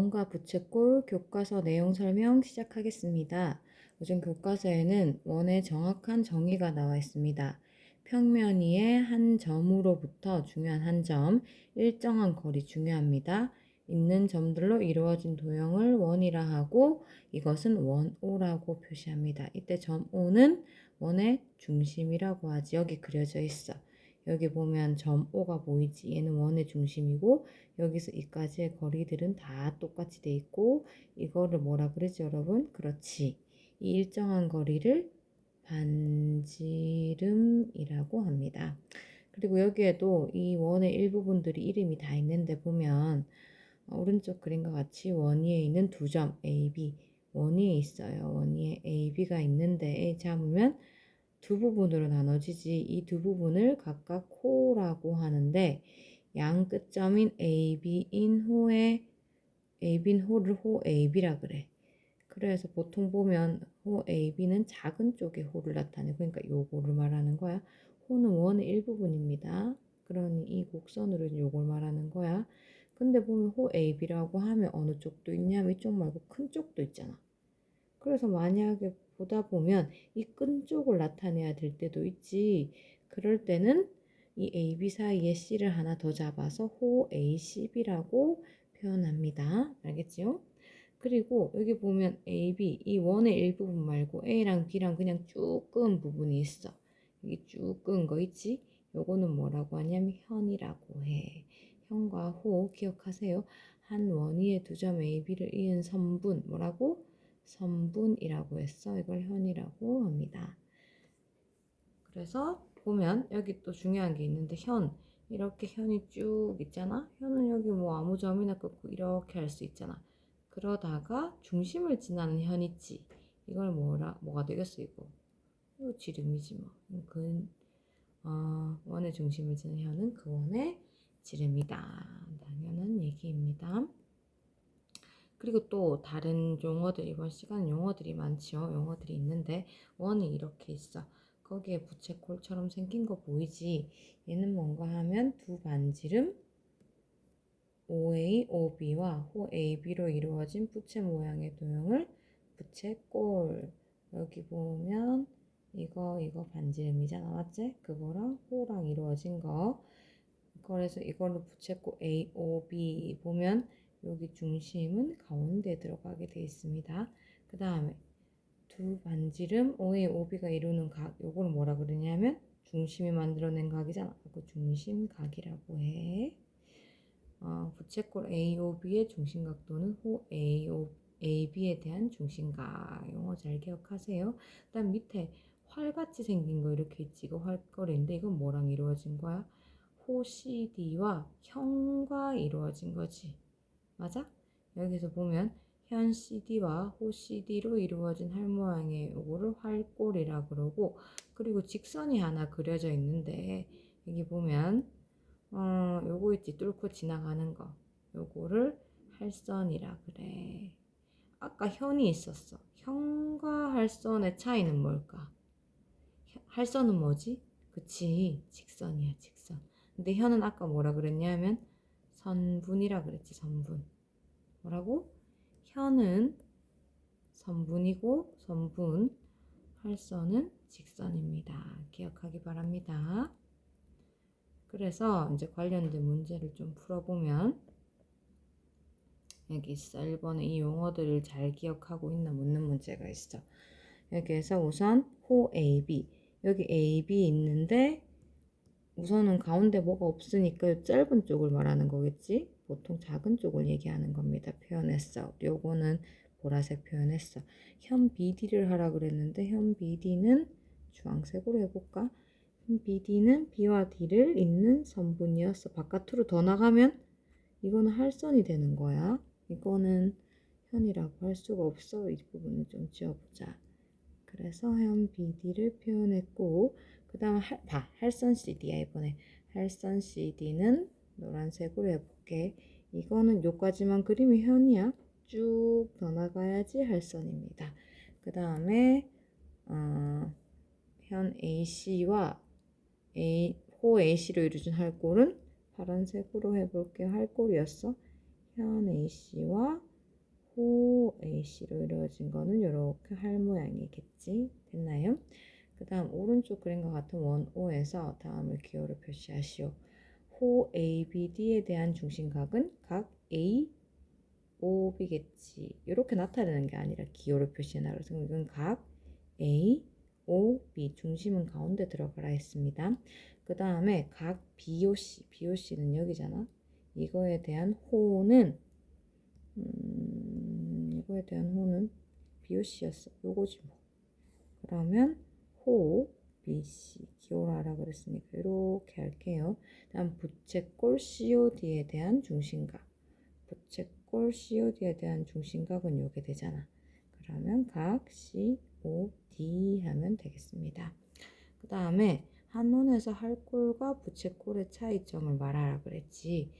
원과 부채꼴 교과서 내용 설명 시작하겠습니다. 우선 교과서에는 원의 정확한 정의가 나와 있습니다. 평면 위의 한 점으로부터 중요한 한 점, 일정한 거리 중요합니다. 있는 점들로 이루어진 도형을 원이라 하고 이것은 원O라고 표시합니다. 이때 점 O는 원의 중심이라고 하지. 여기 그려져 있어. 여기 보면 점 O가 보이지. 얘는 원의 중심이고 여기서 이까지의 거리들은 다 똑같이 돼 있고 이거를 뭐라 그러지 여러분? 그렇지. 이 일정한 거리를 반지름이라고 합니다. 그리고 여기에도 이 원의 일부분들이 이름이 다 있는데 보면 오른쪽 그림과 같이 원 위에 있는 두 점 A, B 원 위에 있어요. 원 위에 A, B가 있는데 잡으면 두 부분으로 나눠지지. 이 두 부분을 각각 호라고 하는데 양 끝점인 AB인 호의 AB인 호를 호 AB라 그래. 그래서 보통 보면 호 AB는 작은 쪽의 호를 나타내. 그러니까 요거를 말하는 거야. 호는 원의 일부분입니다. 그러니 이 곡선으로 요걸 말하는 거야. 근데 보면 호 AB라고 하면 어느 쪽도 있냐면 이쪽 말고 큰 쪽도 있잖아. 그래서 만약에 보다 보면 이 끈 쪽을 나타내야 될 때도 있지. 그럴 때는 이 AB 사이에 C를 하나 더 잡아서 호 ACB라고 표현합니다. 알겠지요? 그리고 여기 보면 AB, 이 원의 일부분 말고 A랑 B랑 그냥 쭉 끈 부분이 있어. 여기 쭉 끈 거 있지? 요거는 뭐라고 하냐면 현이라고 해. 현과 호 기억하세요. 한 원 위에 두 점 AB를 이은 선분 뭐라고? 선분이라고 했어. 이걸 현이라고 합니다. 그래서 보면 여기 또 중요한 게 있는데 현 이렇게 현이 쭉 있잖아. 현은 여기 뭐 아무 점이나 끊고 이렇게 할 수 있잖아. 그러다가 중심을 지나는 현 있지. 이걸 뭐가 되겠어 이거? 이거 지름이지 뭐. 원의 중심을 지는 현은 그 원의 지름이다. 당연한 얘기입니다. 그리고 또 다른 용어들, 이번 시간 용어들이 많지요. 용어들이 있는데 원이 이렇게 있어. 거기에 부채꼴처럼 생긴 거 보이지? 얘는 뭔가 하면 두 반지름 OA, OB와 호 AB로 이루어진 부채 모양의 도형을 부채꼴. 여기 보면 이거 반지름이잖아. 맞지? 그거랑 호랑 이루어진 거. 그래서 이걸로 부채꼴 AOB 보면 여기 중심은 가운데 들어가게 되어 있습니다. 그 다음에 두 반지름 O의 OB가 이루는 각, 요걸 뭐라 그러냐면 중심이 만들어낸 각이잖아. 그 중심각이라고 해. 부채꼴 AOB의 중심각도는 호 AB에 대한 중심각. 용어 잘 기억하세요. 그다음 밑에 활같이 생긴 거 이렇게 있지. 이거 활거리인데 이건 뭐랑 이루어진 거야? 호 CD와 현과 이루어진 거지. 맞아? 여기서 보면 현 CD와 호 CD로 이루어진 활 모양의 요거를 활골이라 그러고 그리고 직선이 하나 그려져 있는데 여기 보면 요거 있지 뚫고 지나가는 거 요거를 활선이라 그래. 아까 현이 있었어. 현과 활선의 차이는 뭘까? 활선은 뭐지? 그치 직선이야 직선. 근데 현은 아까 뭐라 그랬냐면 선분이라 그랬지 선분. 뭐라고? 현은 선분이고 선분 활선은 직선입니다. 기억하기 바랍니다. 그래서 이제 관련된 문제를 좀 풀어보면 여기 있어. 1번에 이 용어들을 잘 기억하고 있나 묻는 문제가 있어. 여기에서 우선 호 AB 여기 AB 있는데 우선은 가운데 뭐가 없으니까 짧은 쪽을 말하는 거겠지? 보통 작은 쪽을 얘기하는 겁니다. 표현했어. 요거는 보라색 표현했어. 현 BD를 하라 그랬는데 현 BD는 주황색으로 해볼까? 현 BD는 B와 D를 잇는 선분이었어. 바깥으로 더 나가면 이거는 할선이 되는 거야. 이거는 현이라고 할 수가 없어. 이 부분을 좀 지워보자. 그래서 현 BD를 표현했고 그 다음 할선 CD야 이번에. 할선 CD는 노란색으로 해볼게. 이거는 요까지만 그림이 현이야. 쭉 더 나가야지 할선입니다. 그 다음에 현 AC와 호 AC로 이루어진 할골은 파란색으로 해볼게. 할골이었어. 현 AC와 AC로 이루어진 거는 이렇게 할 모양이겠지. 됐나요? 그 다음 오른쪽 그림과 같은 원O에서 다음을 기호로 표시하시오. 호 ABD에 대한 중심각은 각 A, OB겠지. 이렇게 나타내는 게 아니라 기호로 표시해놔. 그래서 이건 각 A, O, B 중심은 가운데 들어가라 했습니다. 그 다음에 각 BOC, BOC는 여기잖아. 이거에 대한 호는 이거에 대한 호는 BOC였어. 요거지 뭐. 그러면 호 BC 기호로 하라 그랬으니까 이렇게 할게요. 다음 부채꼴 COD에 대한 중심각. 부채꼴 COD에 대한 중심각은 요게 되잖아. 그러면 각 COD 하면 되겠습니다. 그 다음에 한원에서 할꼴과 부채꼴의 차이점을 말하라 그랬지.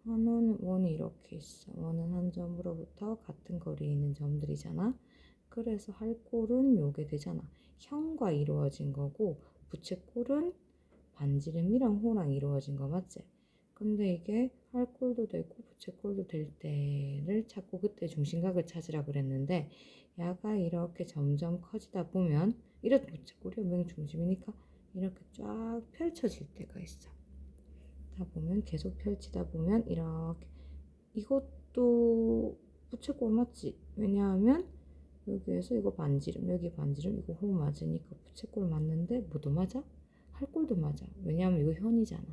원이 이렇게 있어. 원은 한 점으로부터 같은 거리에 있는 점들이잖아. 그래서 할꼴은 요게 되잖아. 형과 이루어진 거고 부채꼴은 반지름이랑 호랑 이루어진 거 맞지? 근데 이게 할꼴도 되고 부채꼴도 될 때를 찾고 그때 중심각을 찾으라 그랬는데 야가 이렇게 점점 커지다 보면 이렇게 부채꼴이 분명 중심이니까 이렇게 쫙 펼쳐질 때가 있어. 다 보면 계속 펼치다 보면 이렇게 이것도 부채꼴 맞지? 왜냐하면 여기에서 이거 반지름, 여기 반지름, 이거 호 맞으니까 부채꼴 맞는데 뭐도 맞아? 할꼴도 맞아. 왜냐하면 이거 현이잖아.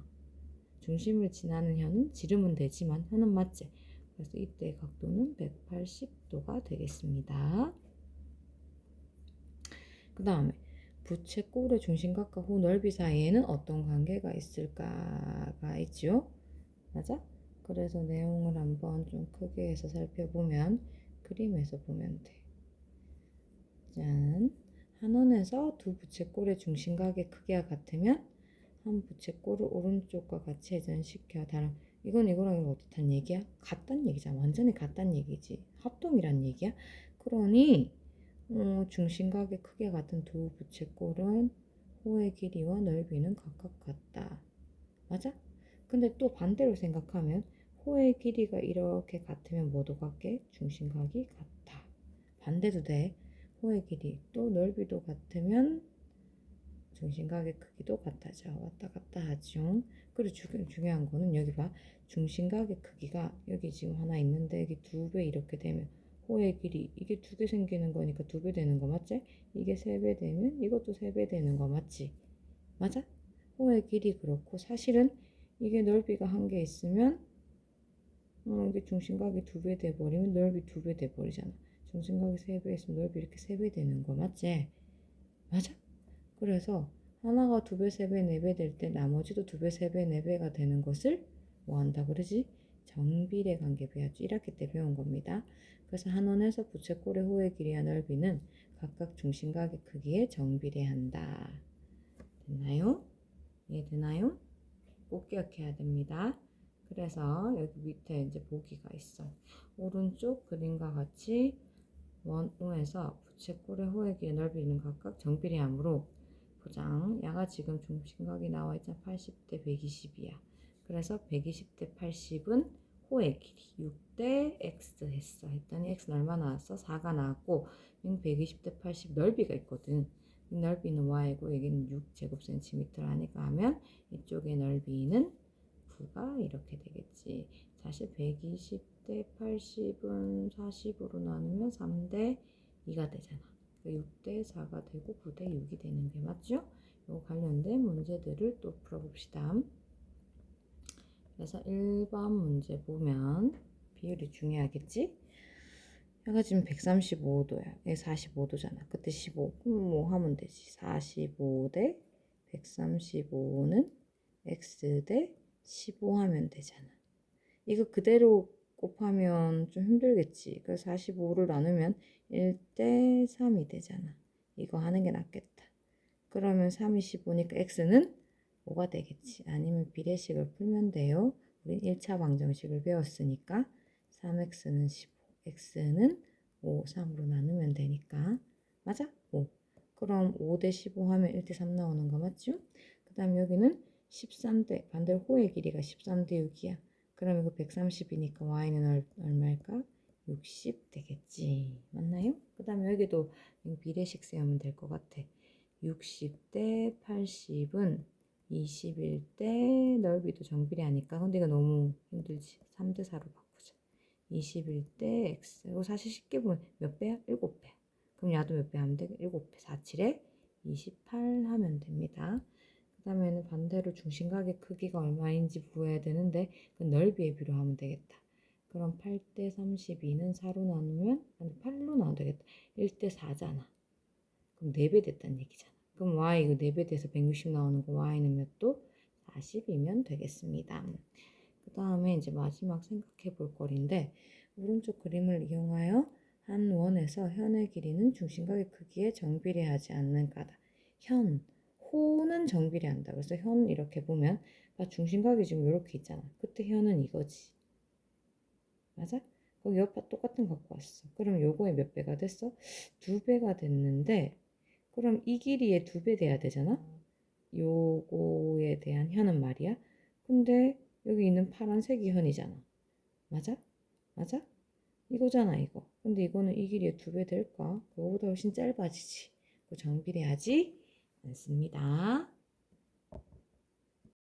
중심을 지나는 현은 지름은 되지만 현은 맞지? 그래서 이때 각도는 180도가 되겠습니다. 그 다음에 부채꼴의 중심각과 호 넓이 사이에는 어떤 관계가 있을까가 있죠. 맞아? 그래서 내용을 한번 좀 크게 해서 살펴보면 그림에서 보면 돼. 짠. 한원에서 두 부채꼴의 중심각의 크기가 같으면 한 부채꼴을 오른쪽과 같이 회전시켜 다른 이건 이거랑 이거 어떻단 얘기야? 같단 얘기잖아. 완전히 같단 얘기지. 합동이란 얘기야. 그러니 중심각의 크기가 같은 두 부채꼴은 호의 길이와 넓이는 각각 같다. 맞아? 근데 또 반대로 생각하면 호의 길이가 이렇게 같으면 뭐도 같게? 중심각이 같아. 반대도 돼. 호의 길이 또 넓이도 같으면 중심각의 크기도 같아져. 왔다 갔다 하죠. 그리고 중요한 거는 여기 봐. 중심각의 크기가 여기 지금 하나 있는데 여기 2배 이렇게 되면 호의 길이 이게 2개 생기는 거니까 2배 되는 거 맞지? 이게 3배 되면 이것도 3배 되는 거 맞지? 맞아? 호의 길이 그렇고 사실은 이게 넓이가 한 개 있으면 이게 중심각이 2배 돼버리면 넓이 2배 돼버리잖아. 중심각이 3배 있으면 넓이 이렇게 3배 되는 거 맞지? 맞아? 그래서 하나가 2배, 3배, 4배 될 때 나머지도 2배, 3배, 4배가 되는 것을 뭐 한다 그러지? 정비례 관계 배웠죠. 1학기 때 배운 겁니다. 그래서 한원에서 부채꼴의 호의 길이와 넓이는 각각 중심각의 크기에 정비례한다. 됐나요? 이해되나요? 꼭 기억해야 됩니다. 그래서 여기 밑에 이제 보기가 있어. 오른쪽 그림과 같이 원O에서 부채꼴의 호의 길이 넓이는 각각 정비례하므로 보장 야가 지금 중심각이 나와 있잖아. 80대 120이야. 그래서 120대 80은 호의 길이 6대 x 했어. 했더니 x는 얼마 나왔어? 4가 나왔고 120대 80 넓이가 있거든. 이 넓이는 y고 여기는 6제곱cm 하니까 하면 이쪽의 넓이는 9가 이렇게 되겠지. 사실 120대 80은 40으로 나누면 3대 2가 되잖아. 6대 4가 되고 9대 6이 되는 게 맞죠? 요 관련된 문제들을 또 풀어봅시다. 그래서 1번 문제 보면 비율이 중요하겠지? 얘가 지금 135도야. 얘 45도잖아. 그때 15. 그럼 뭐 하면 되지. 45 대 135는 x 대 15 하면 되잖아. 이거 그대로 곱하면 좀 힘들겠지. 그래서 45를 나누면 1대 3이 되잖아. 이거 하는 게 낫겠다. 그러면 3이 15니까 x는 5가 되겠지. 아니면 비례식을 풀면 돼요. 우리 1차 방정식을 배웠으니까 3x는 15, x는 5, 3으로 나누면 되니까 맞아? 5. 그럼 5대 15 하면 1대 3 나오는 거 맞죠? 그 다음 여기는 13대, 반대로 호의 길이가 13대 6이야. 그럼 이거 130이니까 y는 얼마일까? 60 되겠지. 맞나? 그다음에 여기도 비례식 세우면 될 것 같아. 60대 80은 21대 넓이도 정비례하니까. 근데 이거 너무 힘들지. 3대 4로 바꾸자. 21대 x. 이거 사실 쉽게 보면 몇 배야? 7배. 그럼 야도 몇 배 하면 돼? 7배. 4, 7에 28 하면 됩니다. 그 다음에는 반대로 중심각의 크기가 얼마인지 구해야 되는데 그 넓이에 비로 하면 되겠다. 그럼 8대 32는 4로 나누면, 아니 8로 나눠도 되겠다. 1대 4잖아. 그럼 4배 됐다는 얘기잖아. 그럼 y 이거 4배 돼서 160 나오는 거 y는 몇 도? 40이면 되겠습니다. 그 다음에 이제 마지막 생각해 볼 거리인데, 오른쪽 그림을 이용하여 한 원에서 현의 길이는 중심각의 크기에 정비례하지 않는 까다. 현, 호는 정비례한다. 그래서 현 이렇게 보면 중심각이 지금 이렇게 있잖아. 그때 현은 이거지. 맞아? 거기 옆에 똑같은 거 갖고 왔어. 그럼 요거에 몇 배가 됐어? 2배가 됐는데, 그럼 이 길이에 2배 돼야 되잖아? 요거에 대한 현은 말이야. 근데 여기 있는 파란색이 현이잖아. 맞아? 맞아? 이거잖아, 이거. 근데 이거는 이 길이에 2배 될까? 그거보다 훨씬 짧아지지. 그 정비례하지 않습니다.